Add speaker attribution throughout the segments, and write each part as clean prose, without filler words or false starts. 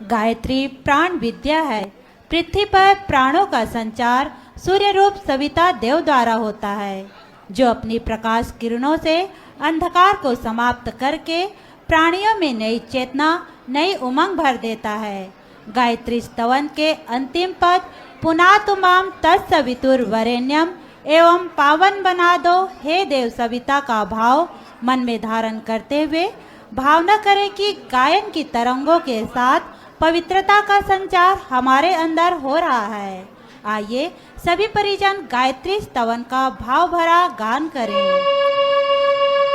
Speaker 1: गायत्री प्राण विद्या है। पृथ्वी पर प्राणों का संचार सूर्य रूप सविता देव द्वारा होता है, जो अपनी प्रकाश किरणों से अंधकार को समाप्त करके प्राणियों में नई चेतना, नई उमंग भर देता है। गायत्री स्तवन के अंतिम पद पुनातु माम तत्सवितुर्वरेण्यम एवं पावन बना दो हे देव सविता का भाव मन में धारण करते हुए भावना करें कि गायन की तरंगों के साथ पवित्रता का संचार हमारे अंदर हो रहा है। आइए सभी परिजन गायत्री स्तवन का भाव भरा गान करें।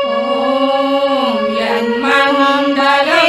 Speaker 2: ॐ यन्मण्डले